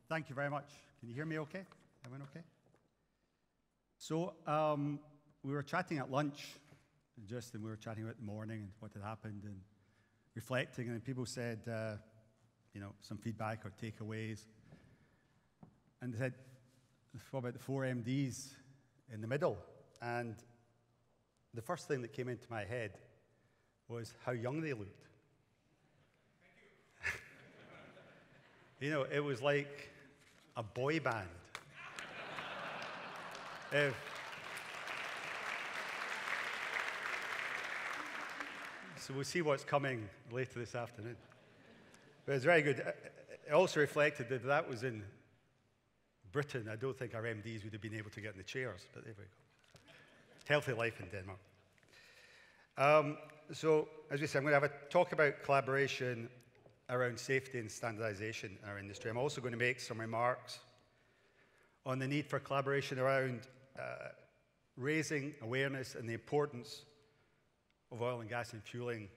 Thank you very much. Can you hear me okay? Everyone okay? So we were chatting at lunch, and we were chatting about the morning and what had happened and reflecting, and people said, some feedback or takeaways. And they said, what about the four MDs in the middle? And the first thing that came into my head was how young they looked. It was like a boy band. So we'll see what's coming later this afternoon. But it's very good. It also reflected that if that was in Britain, I don't think our MDs would have been able to get in the chairs, but there we go. Healthy life in Denmark. So, as we said, I'm going to have a talk about collaboration around safety and standardization in our industry. I'm also going to make some remarks on the need for collaboration around raising awareness and the importance of oil and gas in fueling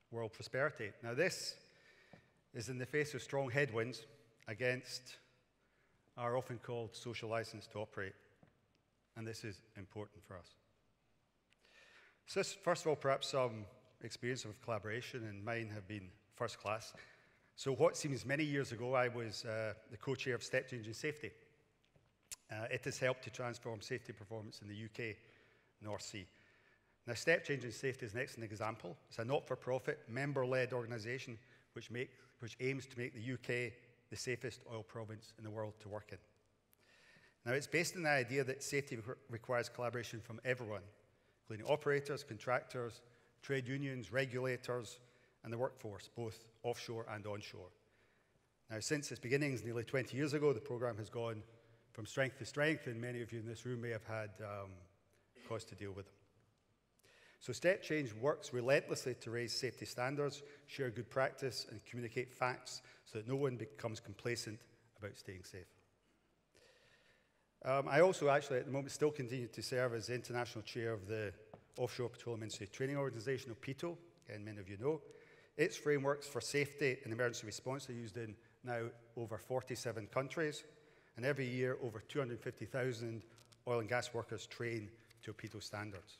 world prosperity. Now, this is in the face of strong headwinds against our often called social license to operate, and this is important for us. So first of all, perhaps some experience of collaboration, and mine have been first class. So what seems many years ago, I was the co-chair of Step Change in Safety. It has helped to transform safety performance in the UK North Sea. Now, Step Change in Safety is an excellent example. It's a not-for-profit, member-led organisation which aims to make the UK the safest oil province in the world to work in. Now, it's based on the idea that safety requires collaboration from everyone, including operators, contractors, trade unions, regulators, and the workforce, both offshore and onshore. Now, since its beginnings nearly 20 years ago, the programme has gone from strength to strength, and many of you in this room may have had cause to deal with them. So Step Change works relentlessly to raise safety standards, share good practice, and communicate facts so that no one becomes complacent about staying safe. I also actually, at the moment, still continue to serve as the international chair of the Offshore Petroleum Industry Training Organisation, or PETO, and many of you know. Its frameworks for safety and emergency response are used in now over 47 countries, and every year over 250,000 oil and gas workers train to PETO standards.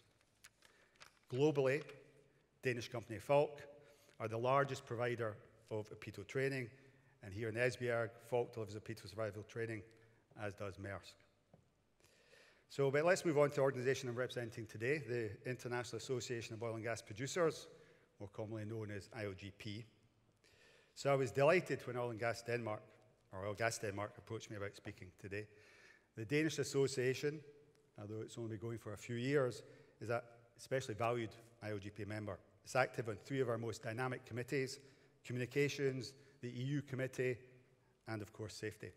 Globally, Danish company Falck are the largest provider of PETO training, and here in Esbjerg, Falck delivers PETO survival training, as does Maersk. But let's move on to the organisation I'm representing today, the International Association of Oil and Gas Producers, more commonly known as IOGP. So I was delighted when Oil Gas Denmark approached me about speaking today. The Danish Association, although it's only been going for a few years, is an especially valued IOGP member. It's active on three of our most dynamic committees: communications, the EU committee, and of course safety.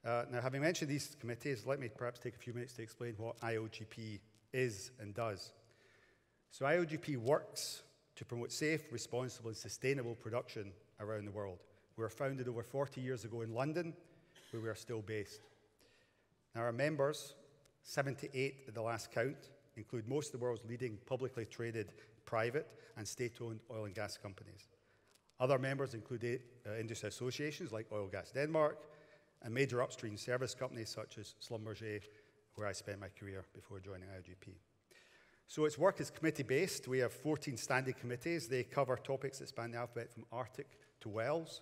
Now, having mentioned these committees, let me perhaps take a few minutes to explain what IOGP is and does. So IOGP works to promote safe, responsible, and sustainable production around the world. We were founded over 40 years ago in London, where we are still based. Now, our members, 78 at the last count, include most of the world's leading publicly traded private and state-owned oil and gas companies. Other members include industry associations like Oil Gas Denmark and major upstream service companies such as Schlumberger, where I spent my career before joining IOGP. So its work is committee-based. We have 14 standing committees. They cover topics that span the alphabet from Arctic to Wells.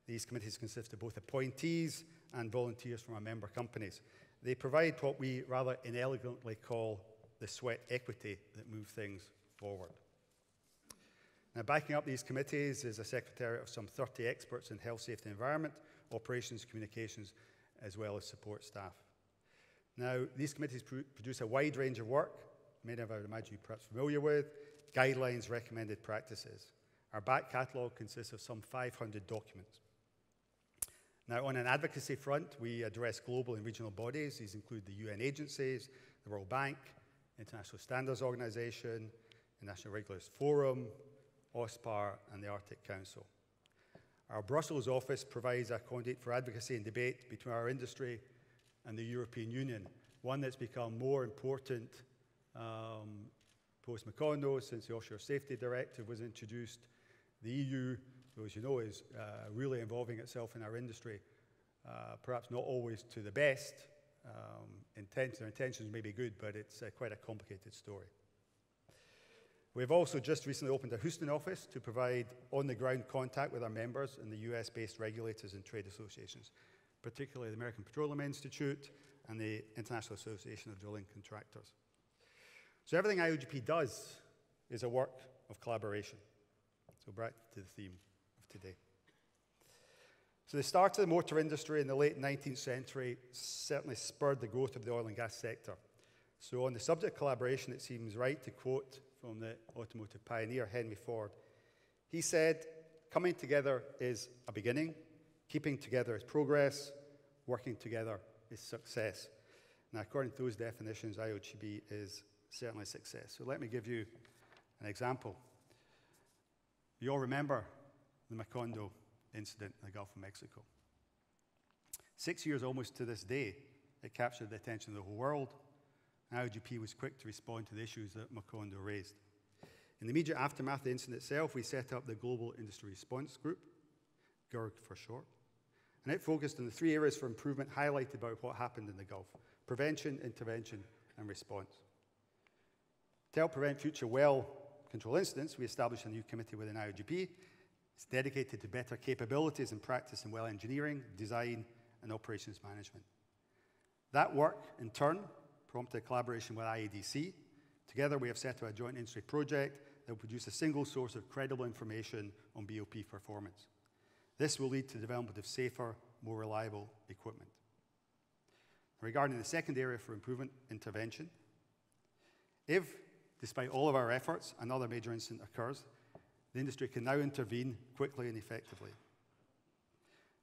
These committees consist of both appointees and volunteers from our member companies. They provide what we rather inelegantly call the sweat equity that moves things forward. Now, backing up these committees is a secretariat of some 30 experts in health, safety, and environment, operations, communications, as well as support staff. Now, these committees produce a wide range of work, many of I would imagine you're perhaps familiar with, guidelines, recommended practices. Our back catalogue consists of some 500 documents. Now, on an advocacy front, we address global and regional bodies. These include the UN agencies, the World Bank, International Standards Organization, the National Regulators Forum, OSPAR, and the Arctic Council. Our Brussels office provides a conduit for advocacy and debate between our industry and the European Union, one that's become more important post-McConnell since the Offshore Safety Directive was introduced. The EU so as you know, is really involving itself in our industry, perhaps not always to the best. Their intentions may be good, but it's quite a complicated story. We've also just recently opened a Houston office to provide on-the-ground contact with our members and the US-based regulators and trade associations, particularly the American Petroleum Institute and the International Association of Drilling Contractors. So everything IOGP does is a work of collaboration. So back to the theme of today. So the start of the motor industry in the late 19th century certainly spurred the growth of the oil and gas sector. So on the subject of collaboration, it seems right to quote from the automotive pioneer, Henry Ford. He said, "Coming together is a beginning, keeping together is progress, working together is success." Now, according to those definitions, IOGP is certainly a success. So let me give you an example. You all remember the Macondo incident in the Gulf of Mexico. 6 years almost to this day, it captured the attention of the whole world. IOGP was quick to respond to the issues that Macondo raised. In the immediate aftermath of the incident itself, we set up the Global Industry Response Group, GIRG for short, and it focused on the 3 areas for improvement highlighted by what happened in the Gulf: prevention, intervention, and response. To help prevent future well control incidents, we established a new committee within IOGP. It's dedicated to better capabilities and practice in well engineering, design, and operations management. That work, in turn, prompted collaboration with IADC. Together, we have set up a joint industry project that will produce a single source of credible information on BOP performance. This will lead to the development of safer, more reliable equipment. Regarding the second area for improvement, intervention, if, despite all of our efforts, another major incident occurs, the industry can now intervene quickly and effectively.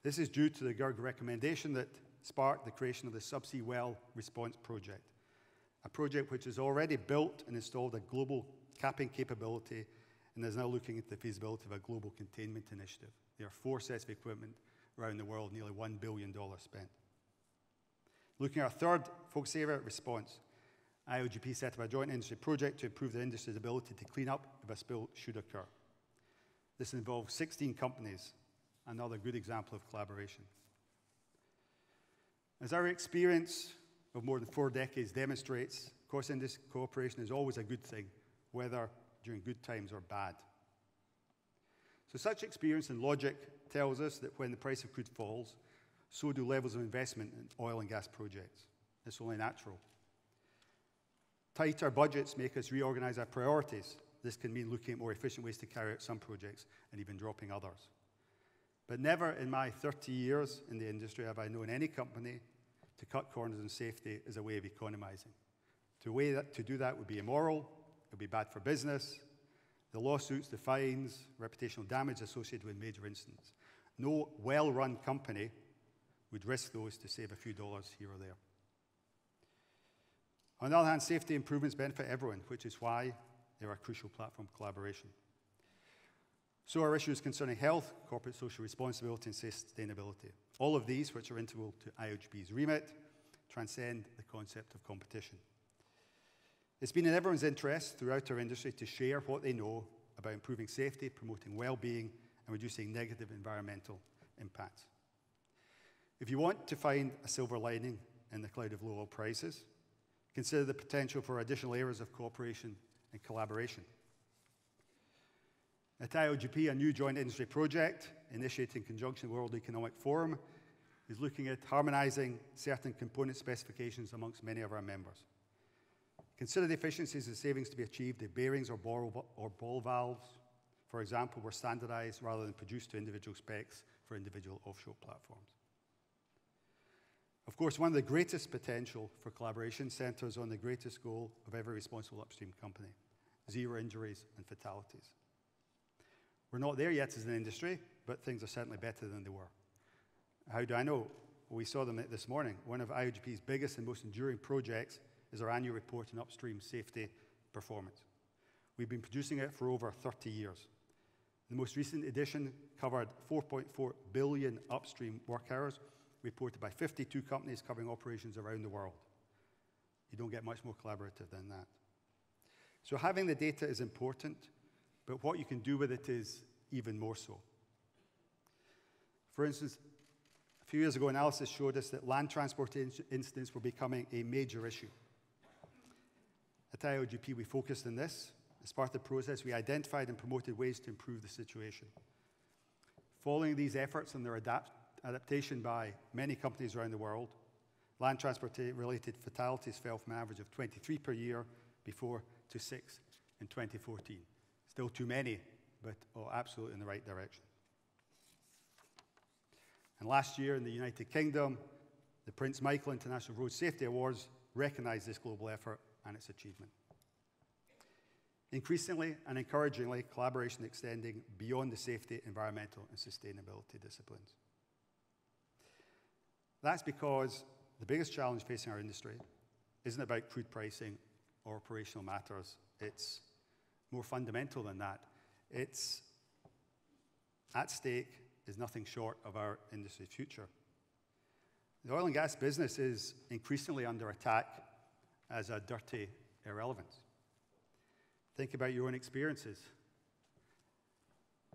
This is due to the GIRG recommendation that sparked the creation of the Subsea Well Response Project, a project which has already built and installed a global capping capability and is now looking at the feasibility of a global containment initiative. There are 4 sets of equipment around the world, nearly $1 billion spent. Looking at our third focus area, response, IOGP set up a joint industry project to improve the industry's ability to clean up if a spill should occur. This involves 16 companies, another good example of collaboration. As our experience of more than 4 decades demonstrates, cross-industry cooperation is always a good thing, whether during good times or bad. So such experience and logic tells us that when the price of crude falls, so do levels of investment in oil and gas projects. It's only natural. Tighter budgets make us reorganize our priorities. This can mean looking at more efficient ways to carry out some projects and even dropping others. But never in my 30 years in the industry have I known any company to cut corners on safety as a way of economizing. To do that would be immoral, it would be bad for business, the lawsuits, the fines, reputational damage associated with major incidents. No well-run company would risk those to save a few dollars here or there. On the other hand, safety improvements benefit everyone, which is why they're a crucial platform for collaboration. So are issues concerning health, corporate social responsibility, and sustainability. All of these, which are integral to IOGP's remit, transcend the concept of competition. It's been in everyone's interest throughout our industry to share what they know about improving safety, promoting well-being, and reducing negative environmental impacts. If you want to find a silver lining in the cloud of low oil prices, consider the potential for additional areas of cooperation and collaboration. At IOGP, a new joint industry project, initiated in conjunction with the World Economic Forum, is looking at harmonizing certain component specifications amongst many of our members. Consider the efficiencies and savings to be achieved if bearings or ball valves, for example, were standardized rather than produced to individual specs for individual offshore platforms. Of course, one of the greatest potential for collaboration centers on the greatest goal of every responsible upstream company: zero injuries and fatalities. We're not there yet as an industry, but things are certainly better than they were. How do I know? Well, we saw them this morning. One of IOGP's biggest and most enduring projects is our annual report on upstream safety performance. We've been producing it for over 30 years. The most recent edition covered 4.4 billion upstream work hours, reported by 52 companies covering operations around the world. You don't get much more collaborative than that. So having the data is important, but what you can do with it is even more so. For instance, a few years ago, analysis showed us that land transport incidents were becoming a major issue. At IOGP, we focused on this. As part of the process, we identified and promoted ways to improve the situation. Following these efforts and their adaptation by many companies around the world, land transport-related fatalities fell from an average of 23 per year before to 6 in 2014. Still too many, but absolutely in the right direction. And last year in the United Kingdom, the Prince Michael International Road Safety Awards recognized this global effort and its achievement. Increasingly and encouragingly, collaboration extending beyond the safety, environmental, and sustainability disciplines. That's because the biggest challenge facing our industry isn't about crude pricing or operational matters. It's more fundamental than that. It's at stake is nothing short of our industry's future. The oil and gas business is increasingly under attack as a dirty irrelevance. Think about your own experiences.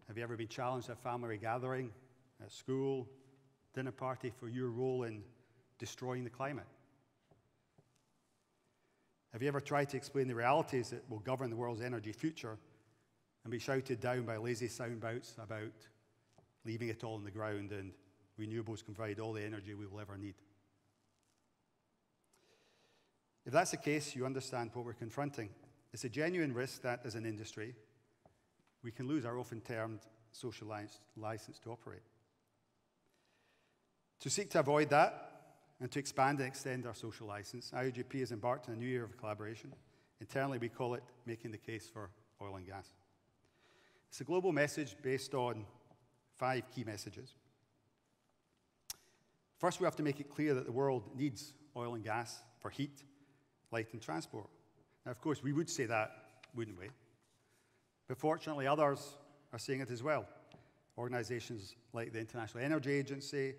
Have you ever been challenged at a family gathering, at school, dinner party for your role in destroying the climate? Have you ever tried to explain the realities that will govern the world's energy future and be shouted down by lazy soundbites about leaving it all on the ground and renewables can provide all the energy we will ever need? If that's the case, you understand what we're confronting. It's a genuine risk that, as an industry, we can lose our often termed social license to operate. To seek to avoid that and to expand and extend our social license, IOGP has embarked on a new era of collaboration. Internally, we call it Making the Case for Oil and Gas. It's a global message based on 5 key messages. First, we have to make it clear that the world needs oil and gas for heat, light, and transport. Now, of course, we would say that, wouldn't we? But fortunately, others are saying it as well. Organizations like the International Energy Agency,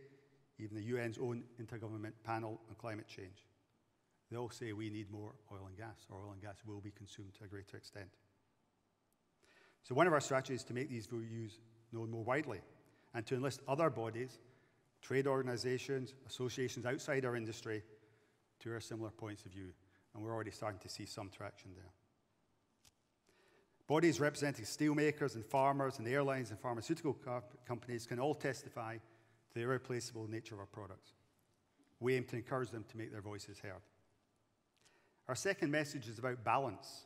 even the UN's own Intergovernmental Panel on Climate Change. They all say we need more oil and gas, or oil and gas will be consumed to a greater extent. So one of our strategies is to make these views known more widely and to enlist other bodies, trade organizations, associations outside our industry to our similar points of view. And we're already starting to see some traction there. Bodies representing steelmakers and farmers and airlines and pharmaceutical companies can all testify to the irreplaceable nature of our products. We aim to encourage them to make their voices heard. Our second message is about balance.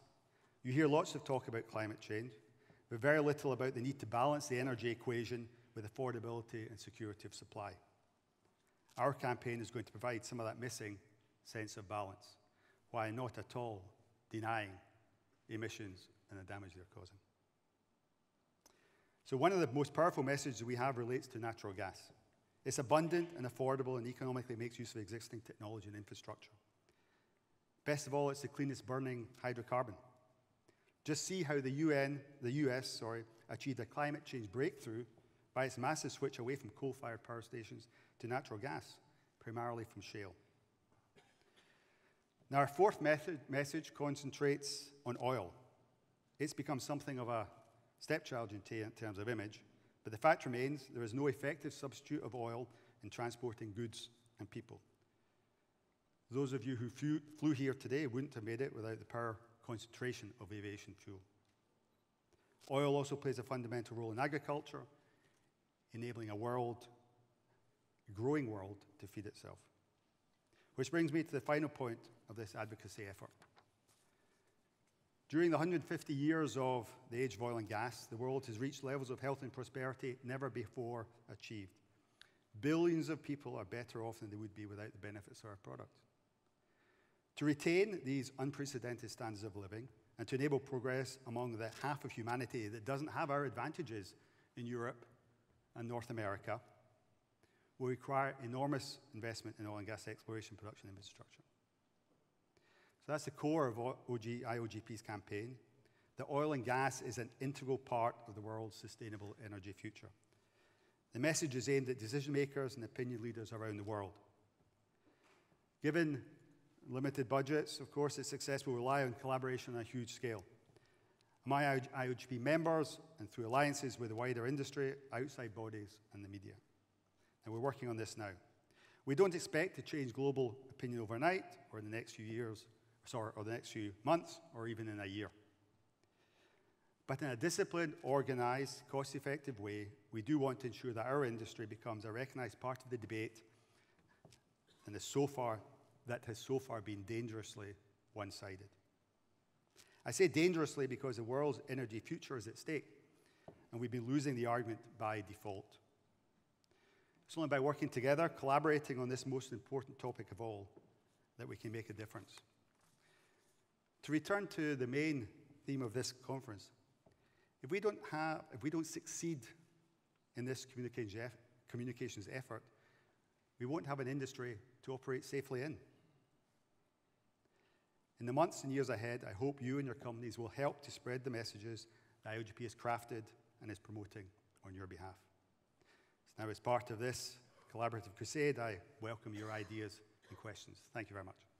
You hear lots of talk about climate change, but very little about the need to balance the energy equation with affordability and security of supply. Our campaign is going to provide some of that missing sense of balance, while not at all denying emissions and the damage they're causing. So one of the most powerful messages we have relates to natural gas. It's abundant and affordable and economically makes use of existing technology and infrastructure. Best of all, it's the cleanest burning hydrocarbon. Just see how the US achieved a climate change breakthrough by its massive switch away from coal-fired power stations to natural gas, primarily from shale. Now, our fourth message concentrates on oil. It's become something of a stepchild in terms of image, but the fact remains there is no effective substitute of oil in transporting goods and people. Those of you who flew here today wouldn't have made it without the power concentration of aviation fuel. Oil also plays a fundamental role in agriculture, enabling a growing world to feed itself. Which brings me to the final point of this advocacy effort. During the 150 years of the age of oil and gas, the world has reached levels of health and prosperity never before achieved. Billions of people are better off than they would be without the benefits of our products. To retain these unprecedented standards of living and to enable progress among the half of humanity that doesn't have our advantages in Europe and North America will require enormous investment in oil and gas exploration, production, and infrastructure. So that's the core of IOGP's campaign. The oil and gas is an integral part of the world's sustainable energy future. The message is aimed at decision makers and opinion leaders around the world. Given limited budgets, of course, its success will rely on collaboration on a huge scale. My IOGP members and through alliances with the wider industry, outside bodies, and the media. and we're working on this now. We don't expect to change global opinion overnight or in the next few years, or the next few months, or even in a year. But in a disciplined, organized, cost-effective way, we do want to ensure that our industry becomes a recognized part of the debate and has so far been dangerously one-sided. I say dangerously because the world's energy future is at stake, and we've been losing the argument by default. It's only by working together, collaborating on this most important topic of all, that we can make a difference. To return to the main theme of this conference, if we don't succeed in this communications effort, we won't have an industry to operate safely in. In the months and years ahead, I hope you and your companies will help to spread the messages that IOGP has crafted and is promoting on your behalf. So now, as part of this collaborative crusade, I welcome your ideas and questions. Thank you very much.